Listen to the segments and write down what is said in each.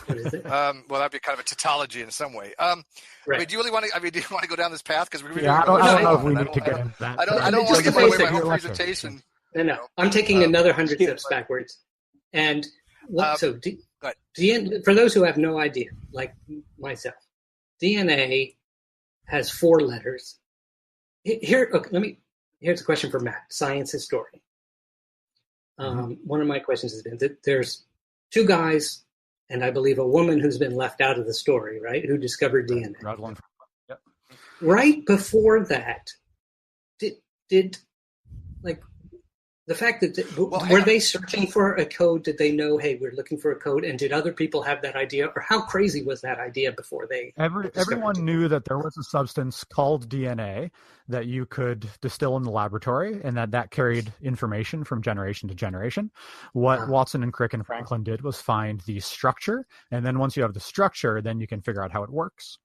What is it? Well, that'd be kind of a tautology in some way. Right. I mean, do you really want to? I mean, do you want to go down this path? Because I don't know if we need to get into that. I don't want to give away my whole presentation. No. I'm taking another 100 steps backwards. And for those who have no idea, like myself, DNA has 4 letters. Here's a question for Matt, science historian. One of my questions has been that there's 2 guys and I believe a woman who's been left out of the story, right? Who discovered DNA. Yep. Right before that, did like the fact that were they searching for a code? Did they know, hey, we're looking for a code? And did other people have that idea? Or how crazy was that idea before they? Everyone knew that there was a substance called DNA that you could distill in the laboratory, and that carried information from generation to generation. What Watson and Crick and Franklin did was find the structure, and then once you have the structure, then you can figure out how it works.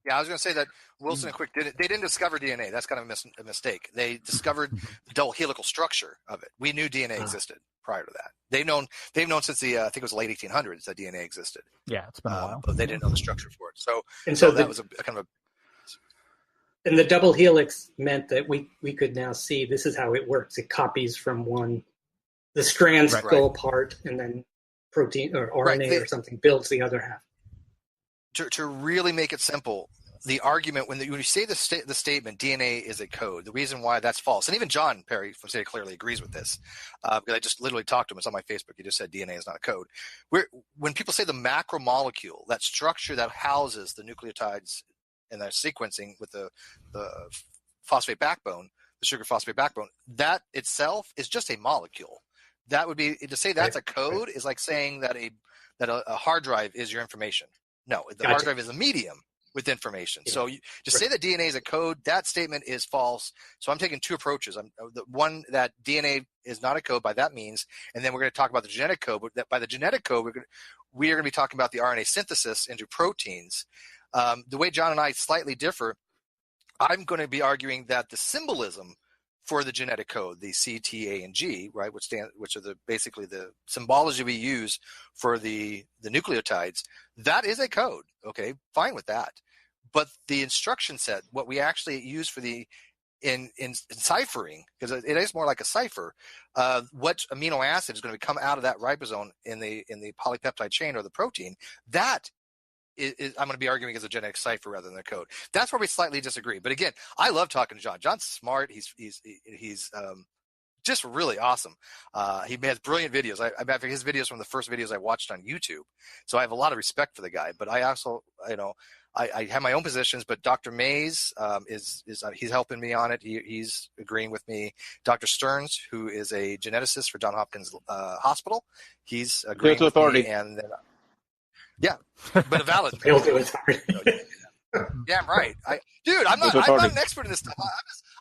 Yeah, I was going to say that Wilson and Crick didn't discover DNA. That's kind of a mistake. They discovered the double helical structure of it. We knew DNA existed prior to that. They've known since the I think it was the late 1800s that DNA existed. Yeah, it's been a while. But they didn't know the structure for it. So that was a kind of a. And the double helix meant that we could now see this is how it works. It copies from the strands go apart, and then protein or RNA or something builds the other half. To really make it simple, the argument when you say the statement DNA is a code, the reason why that's false, and even John Perry from Say It Clearly agrees with this, because I just literally talked to him. It's on my Facebook. He just said DNA is not a code. When people say the macromolecule, that structure that houses the nucleotides and their sequencing with the phosphate backbone, the sugar phosphate backbone, that itself is just a molecule. That would be to say that's a code is like saying that a hard drive is your information. No, the hard drive is a medium with information. Yeah. So to say that DNA is a code, that statement is false. So I'm taking 2 approaches. The one that DNA is not a code by that means, and then we're going to talk about the genetic code. But by the genetic code, we are going to be talking about the RNA synthesis into proteins. The way John and I slightly differ, I'm going to be arguing that the symbolism for the genetic code, the C, T, A, and G, right, which are basically the symbology we use for the nucleotides, that is a code. Okay, fine with that. But the instruction set, what we actually use for in ciphering, because it is more like a cipher, what amino acid is going to come out of that ribosome in the polypeptide chain or the protein, that is I'm going to be arguing as a genetic cipher rather than a code. That's where we slightly disagree. But again, I love talking to John. John's smart. He's just really awesome. He has brilliant videos. I have his videos from the first videos I watched on YouTube. So I have a lot of respect for the guy. But I also, I have my own positions. But Dr. Mays he's helping me on it. He's agreeing with me. Dr. Stearns, who is a geneticist for Johns Hopkins Hospital, he's agreeing with me. And then. Yeah, but a valid. Damn right. I'm not an expert in this stuff.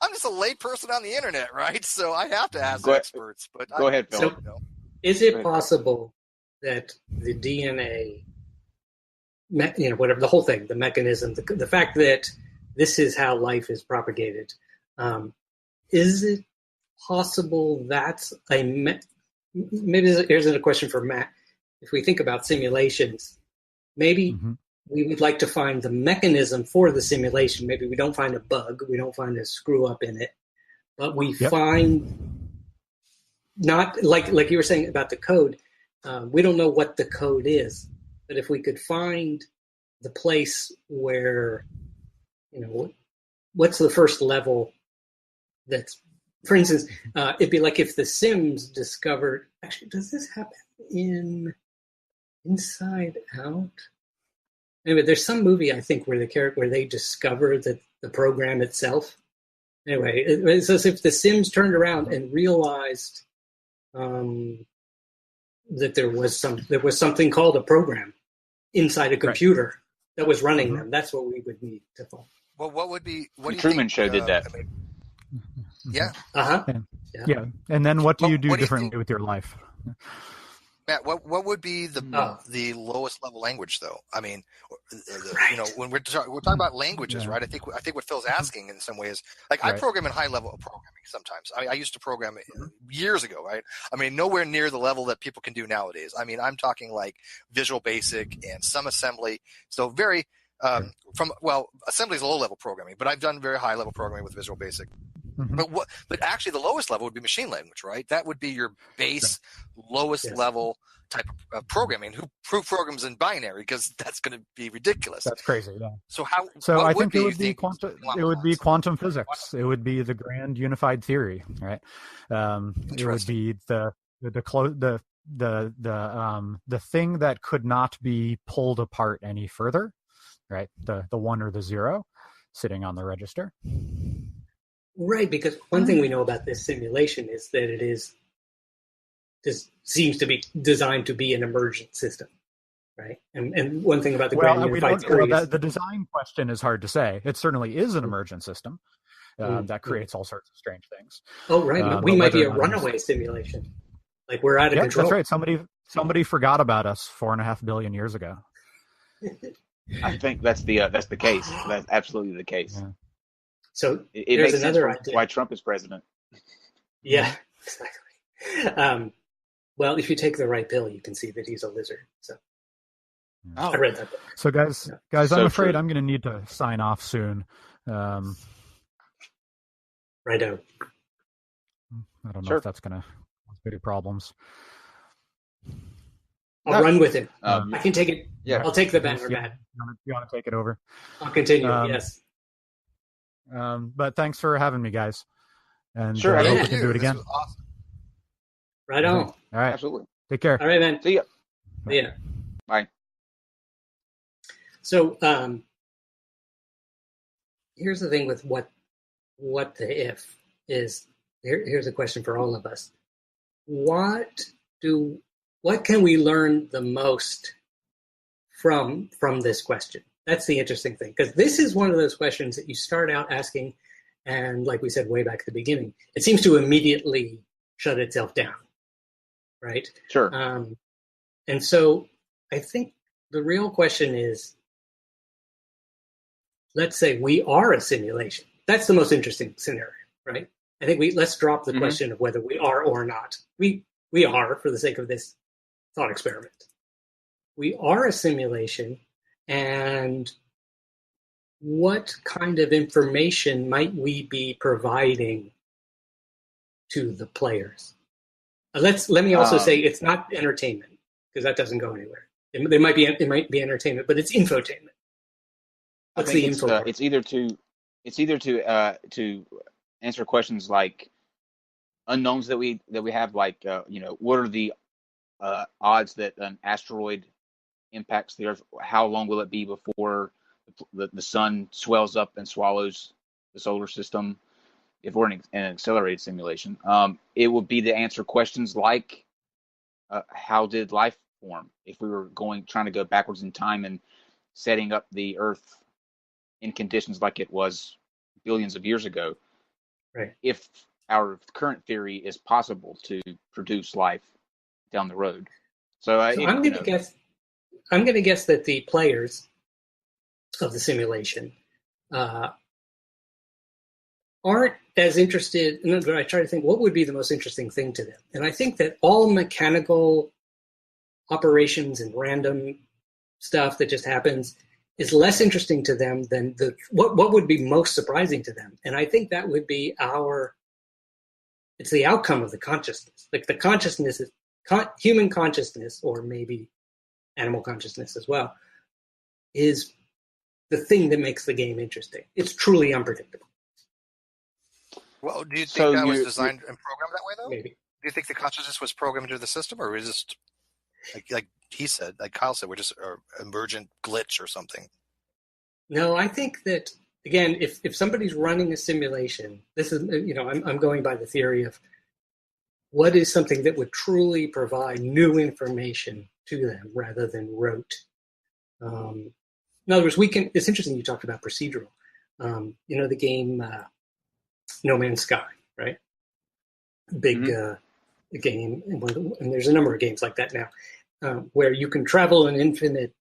I'm just a lay person on the internet, right? So I have to ask experts. But go ahead, Phil. So is it possible that the DNA, whatever the whole thing, the mechanism, the fact that this is how life is propagated, is it possible that's maybe here's a question for Matt. If we think about simulations, maybe we would like to find the mechanism for the simulation. Maybe we don't find a bug, we don't find a screw up in it, but we find not like you were saying about the code. We don't know what the code is, but if we could find the place where, what's the first level that's, for instance, it'd be like if the Sims discovered, actually, does this happen in Inside Out? Anyway, there's some movie I think where they discover the program itself. Anyway, it's as if the Sims turned around and realized that there was something called a program inside a computer that was running them. That's what we would need to find. Well, what do you Truman think, Show did that. Yeah. Yeah. And then what do you do differently with your life? Matt, what would be the lowest level language, though? I mean, when we're talking about languages, right? I think what Phil's asking in some ways, like I program in high level programming sometimes. I used to program years ago, right? I mean, nowhere near the level that people can do nowadays. I mean, I'm talking like Visual Basic and some assembly. So very assembly is low level programming, but I've done very high level programming with Visual Basic. Mm-hmm. But actually, the lowest level would be machine language, right? That would be your base, lowest level type of programming. Who programs in binary? Because that's going to be ridiculous. That's crazy. Yeah. So how? So I think it would be quantum. It would be quantum physics. It would be the grand unified theory, right? It would be the thing that could not be pulled apart any further, right? The 1 or the 0 sitting on the register. Right, because one thing we know about this simulation is that this seems to be designed to be an emergent system, right? And one thing about the grand unified theory is the design question is hard to say. It certainly is an emergent system that creates all sorts of strange things. Oh, right. We might be a runaway simulation. Like we're out of control. That's right. Somebody forgot about us 4.5 billion years ago. I think that's the case. That's absolutely the case. Yeah. So it there's makes another sense idea. Why Trump is president. Yeah, exactly. Well, if you take the right pill, you can see that he's a lizard. So I read that book. So guys, I'm afraid I'm going to need to sign off soon. Righto. I don't know if that's going to cause big problems. I'll run with him. I can take it. Yeah, I'll take the banner, Matt. You want to take it over? I'll continue. Yes. But thanks for having me, guys. And sure, I hope we can do it again. Awesome. Right on. All right. Absolutely. Take care. All right, man. See ya. See ya. Bye. So here's the thing with what the if is. Here's a question for all of us. What can we learn the most from this question? That's the interesting thing, because this is one of those questions that you start out asking, and like we said way back at the beginning, it seems to immediately shut itself down, right? Sure. And so I think the real question is, let's say we are a simulation. That's the most interesting scenario, right? I think let's drop the question of whether we are or not. We are, for the sake of this thought experiment. We are a simulation. And what kind of information might we be providing to the players? Let me also say it's not entertainment, because that doesn't go anywhere. It might be entertainment, but it's infotainment. What's the info? It's either to answer questions like unknowns that we have, like what are the odds that an asteroid impacts the Earth? How long will it be before the sun swells up and swallows the solar system? If we're in an accelerated simulation, it would be to answer questions like how did life form? If we were trying to go backwards in time and setting up the Earth in conditions like it was billions of years ago, right? If our current theory is possible to produce life down the road. So I'm going to guess. I'm going to guess that the players of the simulation aren't as interested. I try to think what would be the most interesting thing to them, and I think that all mechanical operations and random stuff that just happens is less interesting to them than what would be most surprising to them. And I think that would be it's the outcome of the consciousness. Like the consciousness is human consciousness, or maybe animal consciousness as well, is the thing that makes the game interesting. It's truly unpredictable. Well, do you think that was designed and programmed that way, though? Maybe. Do you think the consciousness was programmed into the system, or is just like he said, like Kyle said, we're just an emergent glitch or something? No, I think that, again, if somebody's running a simulation, this is, I'm going by the theory of what is something that would truly provide new information to them rather than rote. In other words, it's interesting you talked about procedural. The game No Man's Sky, right? Big a game, and there's a number of games like that now, where you can travel an infinite,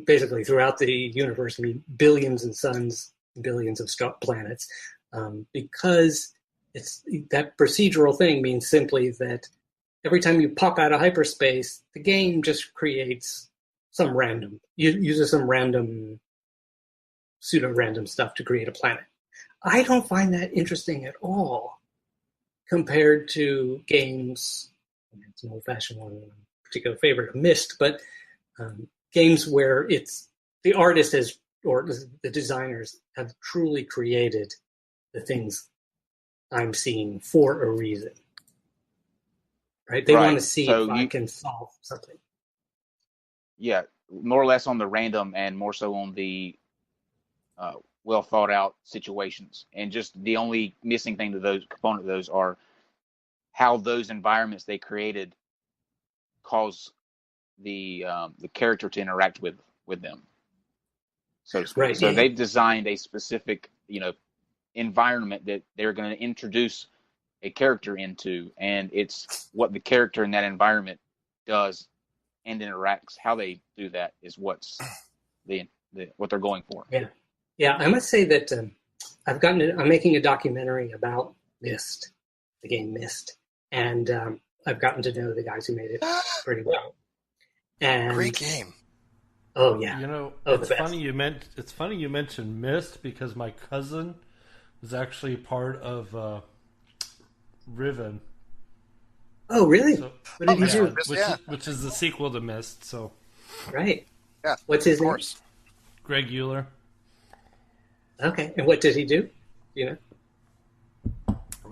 basically throughout the universe, I mean, billions of suns, billions of planets, because it's that procedural thing means simply that every time you pop out of hyperspace, the game just creates some random, uses some random, pseudo-random stuff to create a planet. I don't find that interesting at all compared to games. It's an old-fashioned one, a particular favorite, Myst, but games where it's the artist has, or the designers have truly created the things I'm seeing for a reason. Right? They want to see if I can solve something. Yeah, more or less on the random and more so on the well thought out situations. And just the only missing thing to those component of those are how those environments they created cause the character to interact with them. So right, so they've designed a specific, environment that they're going to introduce a character into, and it's what the character in that environment does and interacts. How they do that is what's what they're going for. Yeah. I must say that I'm making a documentary about Myst, the game Myst, and I've gotten to know the guys who made it pretty well. And great game. Oh yeah. It's funny you mentioned Myst, because my cousin was actually part of Riven. Oh really? So, what did he do? Which is the sequel to Myst. So right. Yeah. What's his name? Greg Euler. Okay. And what did he do?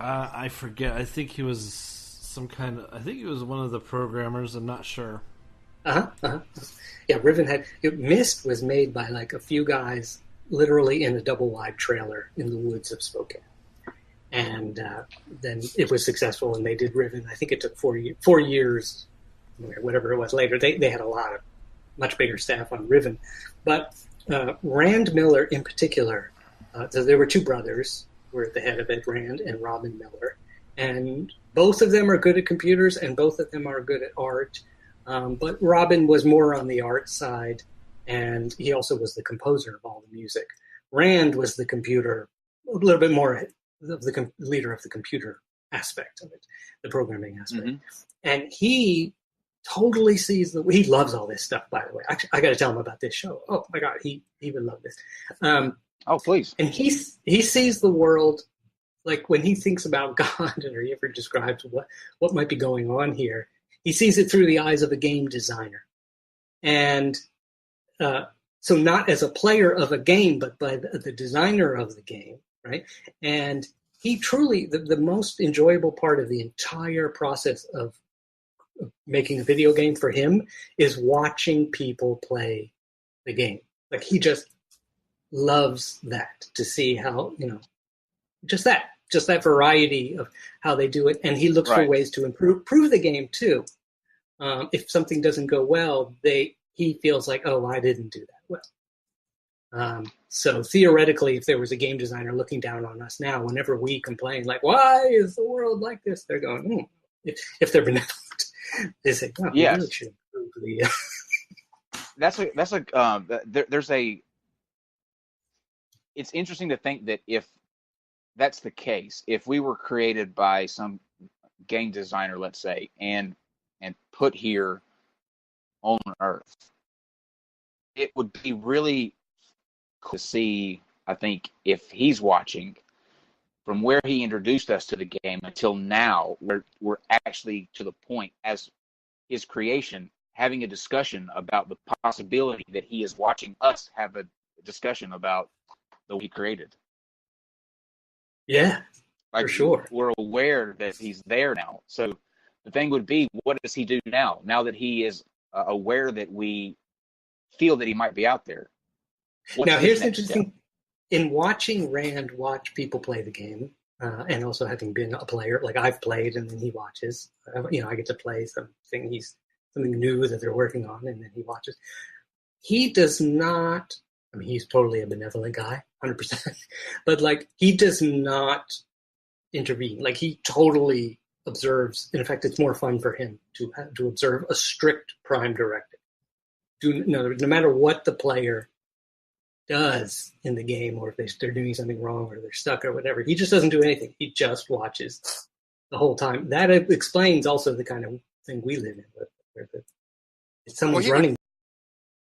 I forget. I think he was I think he was one of the programmers. I'm not sure. Yeah, Riven Myst was made by like a few guys, literally in a double wide trailer in the woods of Spokane, and then it was successful, and they did Riven. I think it took 4 years, whatever it was later. They had a lot of much bigger staff on Riven, but Rand Miller in particular. So there were two brothers who were at the head of it, Rand and Robin Miller, and both of them are good at computers, and both of them are good at art. But Robin was more on the art side, and he also was the composer of all the music. Rand was the computer, a little bit more of the leader of the computer aspect of it, the programming aspect. Mm-hmm. And he totally sees he loves all this stuff, by the way. Actually, I got to tell him about this show. Oh my God, he would love this. Oh, please. And he sees the world, like when he thinks about God, or he ever describes what might be going on here, he sees it through the eyes of a game designer. And so not as a player of a game, but by the designer of the game, right? And he truly, the most enjoyable part of the entire process of making a video game for him is watching people play the game. Like he just loves that, to see how, just that variety of how they do it. And he looks for ways to improve the game too. If something doesn't go well, he feels like, oh, I didn't do that well. So theoretically, if there was a game designer looking down on us now, whenever we complain, like, why is the world like this? They're going, if they're benevolent, they say, oh, yes. Really should improve the. It's interesting to think that if that's the case, if we were created by some game designer, let's say, and put here on Earth, it would be really cool to see, I think, if he's watching, from where he introduced us to the game until now, we're actually to the point as his creation, having a discussion about the possibility that he is watching us have a discussion about the way he created. Yeah, for sure. We're aware that he's there now. So the thing would be, what does he do now? Now that he is aware that we feel that he might be out there. Now, here's the interesting thing. In watching Rand watch people play the game, and also having been a player, like I've played and then he watches, I get to play something new that they're working on, and then he watches. He does not, he's totally a benevolent guy, 100%, but like he does not intervene. Like he totally observes. In fact, it's more fun for him to observe a strict prime directive. No matter what the player does in the game, or if they're doing something wrong or they're stuck or whatever, he just doesn't do anything. He just watches the whole time. That explains also the kind of thing we live in, where if someone's running